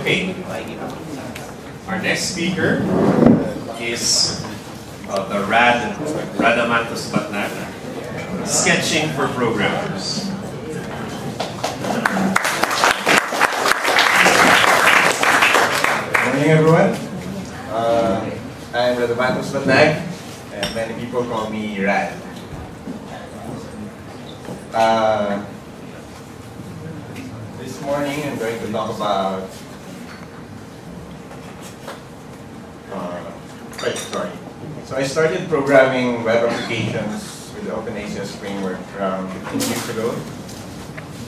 Okay, our next speaker is the Radamanthus Batnag, sketching for programmers. Good morning, everyone. I'm Radamanthus Batnag, and many people call me Rad. This morning, I'm going to talk about So I started programming web applications with the OpenACS framework around 15 years ago.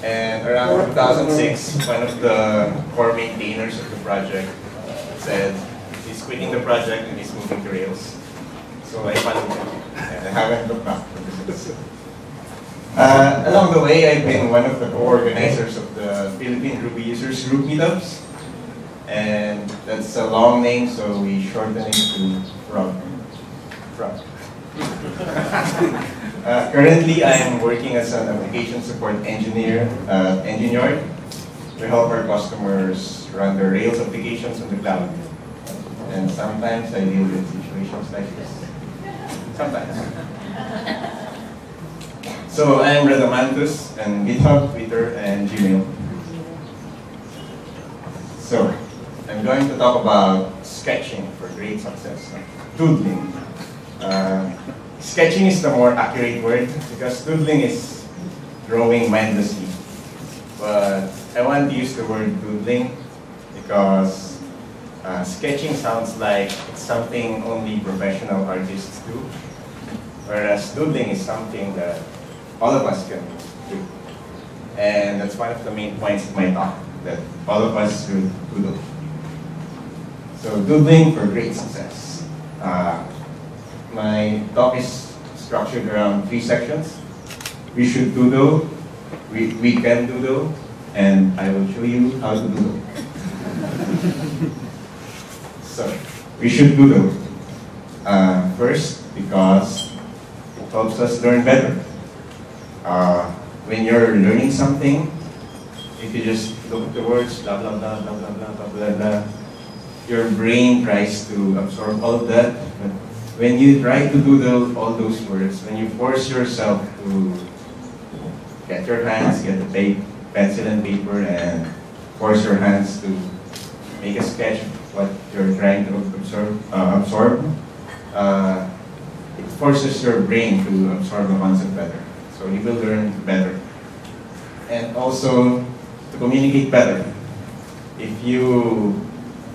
And around 2006, one of the core maintainers of the project said he's quitting the project and he's moving to Rails. So I followed him, and I haven't looked back. Along the way, I've been one of the co-organizers of the Philippine Ruby users group meetups. And that's a long name, so we shorten it to FROG. Currently, I am working as an application support engineer at Engineer. We help our customers run their Rails applications on the cloud. And sometimes I deal with situations like this. Sometimes. So I'm Radamanthus on GitHub, Twitter, and Gmail. So I'm going to talk about sketching for great success. Doodling. Sketching is the more accurate word because doodling is drawing mindlessly. But I want to use the word doodling because sketching sounds like it's something only professional artists do, whereas doodling is something that all of us can do. And that's one of the main points of my talk, that all of us should doodle. So doodling for great success. My talk is structured around 3 sections. We should doodle, we can doodle, and I will show you how to doodle. So, we should doodle. First, because it helps us learn better. When you're learning something, if you just look at the words, blah, blah, blah, blah, blah, blah, blah, blah, blah, your brain tries to absorb all of that. But when you try to doodle all those words, when you force yourself to get your hands, get a pencil and paper, and force your hands to make a sketch of what you're trying to absorb, it forces your brain to absorb the concept better. So you will learn better. And also, to communicate better. If you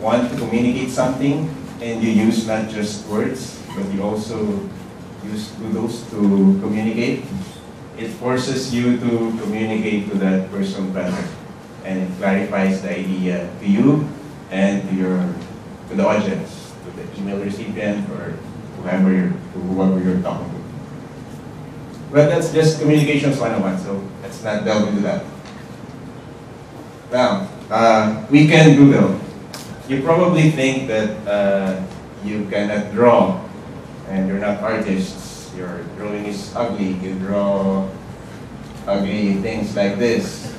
want to communicate something and you use not just words, but you also use doodles to communicate, it forces you to communicate to that person better. And it clarifies the idea to you and to the audience, to the email recipient, or whoever you're talking to. Well, that's just communications 101, so let's not delve into that. Now, we can doodle. You probably think that you cannot draw, and you're not artists. Your drawing is ugly. You draw ugly things like this.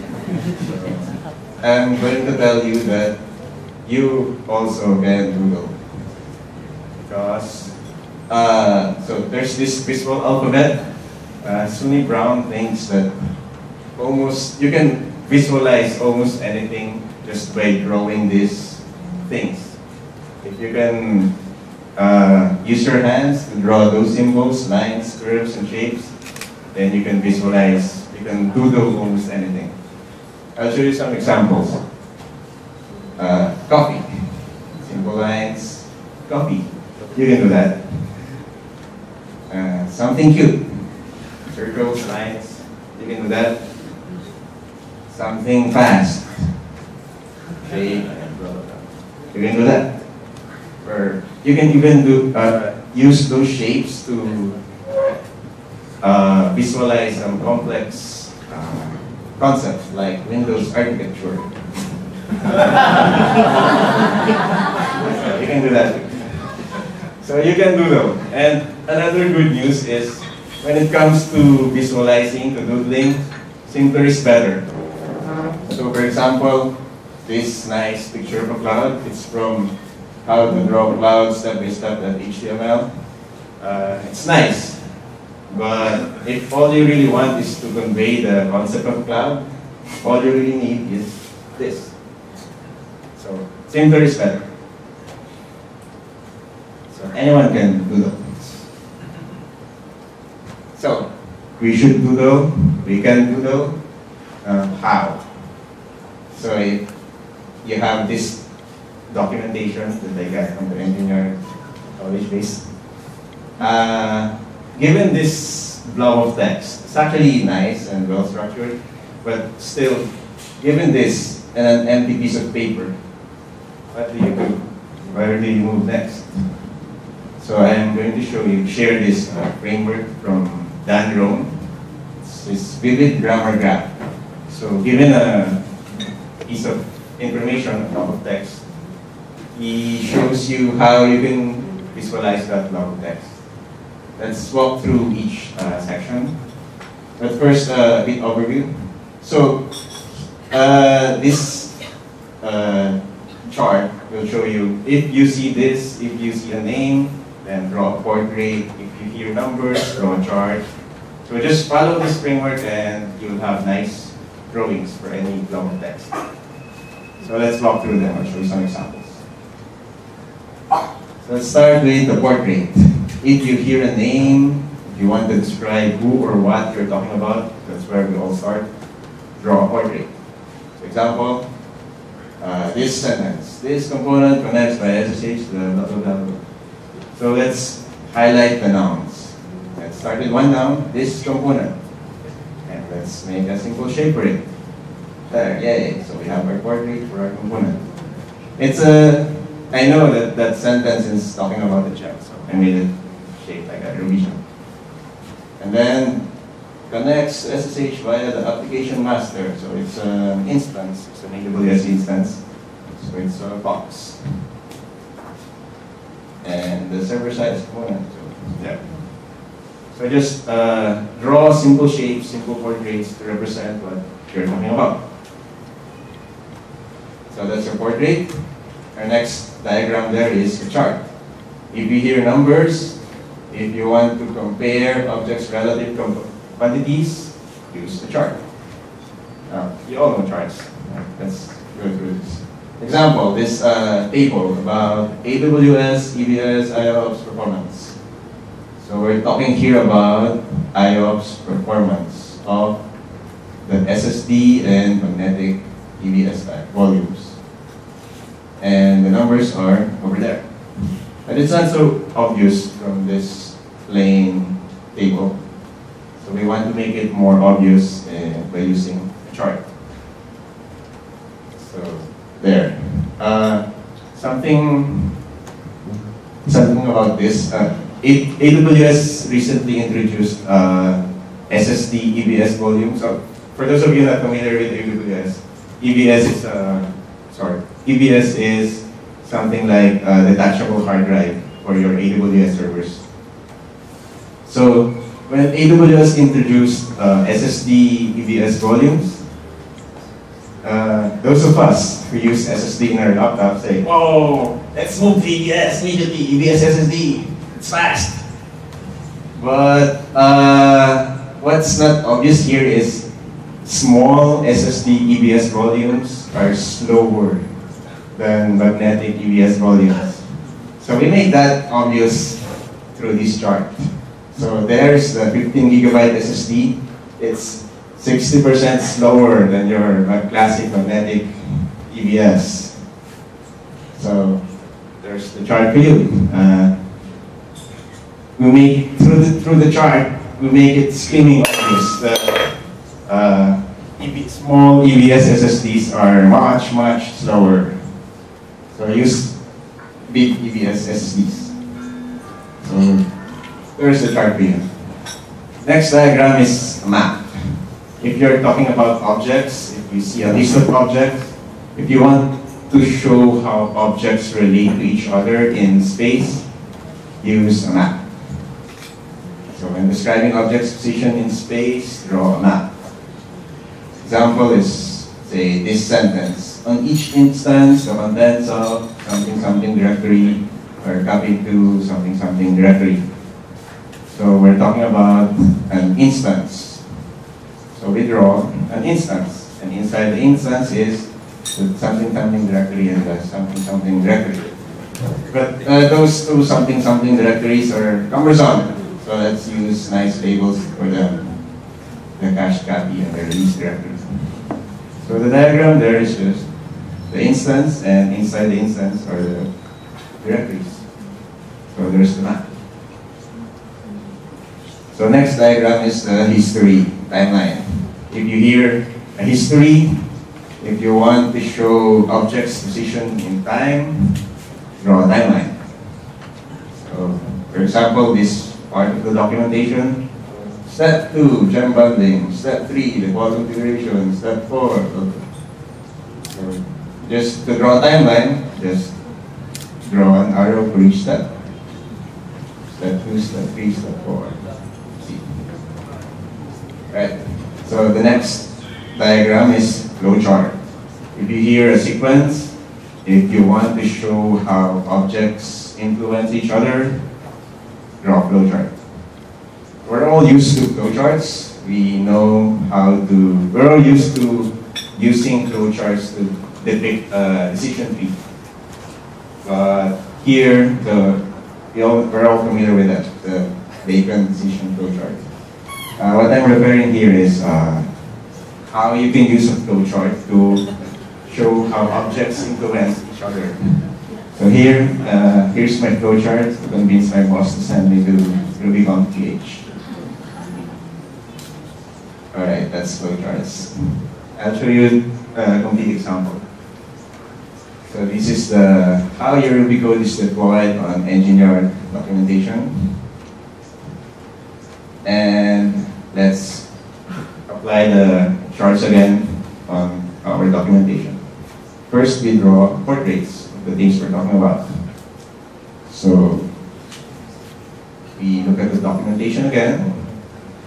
So, I'm going to tell you that you also can doodle. Because, so there's this visual alphabet. Sunny Brown thinks that you can visualize almost anything just by drawing these things. If you can use your hands to draw those symbols, lines, curves, and shapes, then you can visualize, you can doodle almost anything. I'll show you some examples. Coffee. Simple lines, coffee. You can do that. Something cute. Circles, lines, you can do that. Something fast. Shape, you can do that. Or you can even use those shapes to visualize some complex concepts like Windows architecture. You can do that too. So you can doodle. And another good news is when it comes to visualizing, to doodling, simpler is better. So for example, this nice picture of a cloud. It's from how to draw clouds step-by-step.html. It's nice, but if all you really want is to convey the concept of a cloud, all you really need is this. So simpler is better. So anyone can doodle. So we should doodle, we can doodle. How? So if you have this documentation that I got from the engineer college base. Given this blob of text, it's actually nice and well structured, but still, given this and an empty piece of paper, what do you do? Where do you move next? So I am going to share this framework from Dan Rome. It's this vivid grammar graph. So given a piece of information on top of text, he shows you how you can visualize that block of text. Let's walk through each section. But first, a bit overview. So this chart will show you if you see this, if you see a name, then draw a portrait. If you hear numbers, draw a chart. So just follow this framework and you'll have nice drawings for any block of text. So let's walk through them. I'll show you some examples. So let's start with the portrait. If you hear a name, if you want to describe who or what you're talking about, that's where we all start. Draw a portrait. For example, this sentence. This component connects by SSH to blah, blah, blah, blah. So let's highlight the nouns. Let's start with one noun, this component. And let's make a simple shape for it. There, yay. So we have our portrait for our component. It's I know that that sentence is talking about the gem, so I made it shaped like a Ruby gem. And then connects SSH via the application master. So it's an instance, it's an AWS instance. So it's a box. And the server side is component. So yeah. So just draw simple shapes, simple portraits to represent what you're talking about. So that's your portrait. Our next diagram there is a chart. If you hear numbers, if you want to compare objects relative to quantities, use the chart. You all know charts. Let's go through this. Example, this table about AWS, EBS, IOPS performance. So we're talking here about IOPS performance of the SSD and magnetic EBS type volumes. And the numbers are over there. But it's not so obvious from this plain table. So we want to make it more obvious by using a chart. So there. Something about this. AWS recently introduced SSD EBS volume. So for those of you not familiar with AWS, EBS is something like a detachable hard drive for your AWS servers. So when AWS introduced SSD EBS volumes, those of us who use SSD in our laptop say, "Whoa, let's move to EBS immediately, EBS SSD, it's fast." But what's not obvious here is small SSD EBS volumes are slower than magnetic EBS volumes. So we make that obvious through this chart. So there's the 15 gigabyte SSD. It's 60% slower than your classic magnetic EBS. So there's the chart for you. We make through the chart, we make it screaming obvious that small EBS SSDs are much slower. So I use big EBS SSDs. So there's the chart for you. Next diagram is a map. If you're talking about objects, if you see a list of objects, if you want to show how objects relate to each other in space, use a map. So when describing objects' position in space, draw a map. Example is, say, this sentence. on each instance, the contents of something directory are copied to something directory. So we're talking about an instance. So we draw an instance, and inside the instance is the something directory and the something directory. But those two something directories are cumbersome. So let's use nice labels for them. The cache copy and the release directory. So the diagram there is just the instance, and inside the instance are the directories. So there's the map. So next diagram is the history timeline. If you hear a history, if you want to show objects' position in time, draw a timeline. So for example, this part of the documentation, step 2, gem bundling, step 3, the quad configuration, step 4. So just to draw a timeline, just draw an arrow for each step. Step 2, step 3, step 4. See. Right. So the next diagram is flowchart. If you hear a sequence, if you want to show how objects influence each other, draw a flowchart. We're all used to flowcharts. We're all used to using flowcharts to depict a decision tree. But here, we're all familiar with that, the Bacon decision flowchart. What I'm referring here is how you can use a flowchart to show how objects influence each other. So here's my flowchart to convince my boss to send me to RubyConf PH. Alright, that's flowcharts. I'll show you a complete example. So this is how your Ruby code is deployed on engineered documentation. And let's apply the charts again on our documentation. First, we draw portraits of the things we're talking about. So we look at the documentation again,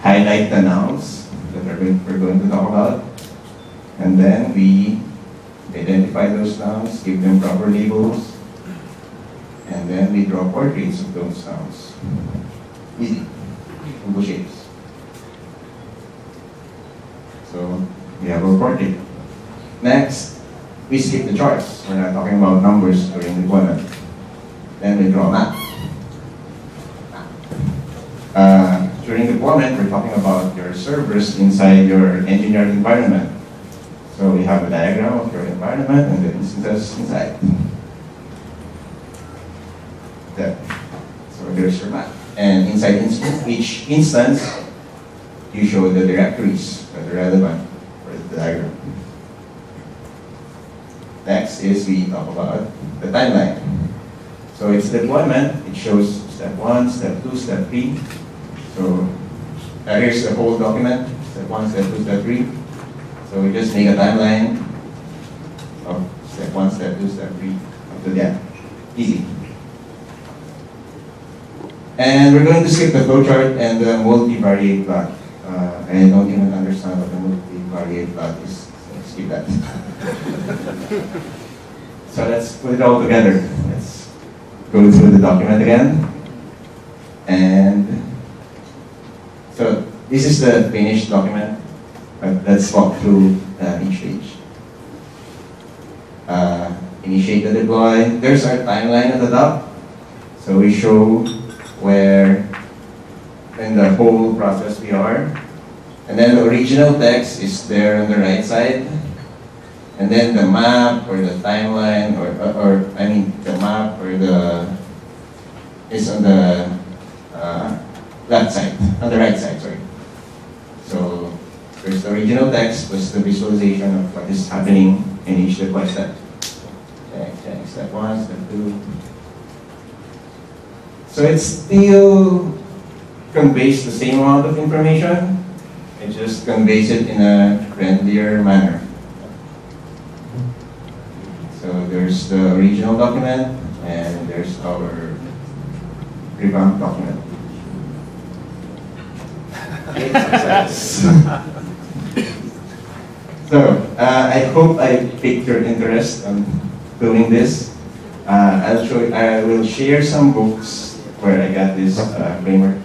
highlight the nouns that we're going to talk about, and then we identify those nouns, give them proper labels, and then we draw portraits of those nouns. Easy. Simple shapes. So we have our portrait. Next, we skip the charts. We're not talking about numbers during deployment. Then we draw a map. During deployment, we're talking about your servers inside your engineered environment. So we have a diagram of your environment and the instances inside. There. So there's your map. And inside each instance, you show the directories that are relevant for the diagram. Next is we talk about the timeline. So it's deployment. It shows step 1, step 2, step 3. So here's the whole document, step 1, step 2, step 3. So we just make a timeline of step 1, step 2, step 3, up to the end. Easy. And we're going to skip the flowchart and the multivariate plot. I don't even understand what the multivariate plot is, so skip that. So let's put it all together. Let's go through the document again. And so this is the finished document, but let's walk through each page. Initiate the deploy. There's our timeline at the top. So we show where in the whole process we are. And then the original text is there on the right side. And then the map or the timeline, the map or is on the left side, on the right side, sorry. So there's the original text plus the visualization of what is happening in each deploy step. Check, step 1, step 2. So it still conveys the same amount of information, it just conveys it in a friendlier manner. So there's the original document, and there's our revamped document. So I hope I piqued your interest on doing this. I will share some books where I got this framework.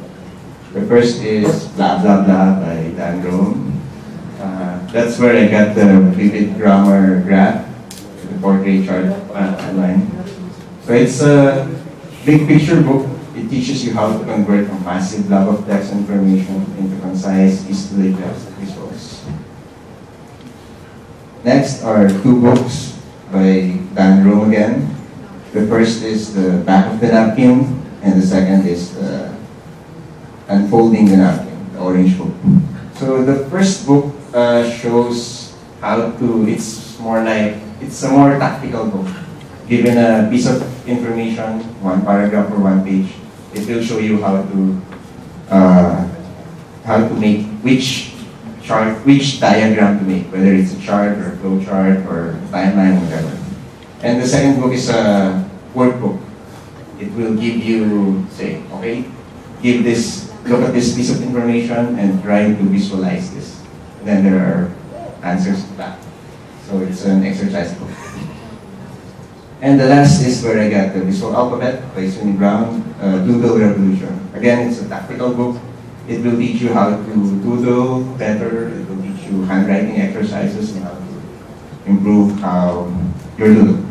The first is Blah Blah Blah by Dan Rome. That's where I got the vivid grammar graph, the portrait chart line. So it's a big picture book. It teaches you how to convert a massive blob of text information into concise, easily digestible visuals. Next are two books by Dan Rome again. The first is The Back of the Napkin, and the second is Unfolding the Napkin, the orange book. So the first book shows how to, it's a more tactical book. Given a piece of information, one paragraph or one page, it will show you how to make which chart, which diagram to make, whether it's a chart or a flow chart or timeline, whatever. And the second book is a workbook. It will give you, say, okay, look at this piece of information and try to visualize this. And then there are answers to that. So it's an exercise book. And the last is where I got the Visual Alphabet by Sweeney Brown, Doodle Revolution. Again, it's a tactical book. It will teach you how to doodle better. It will teach you handwriting exercises and how to improve your doodle.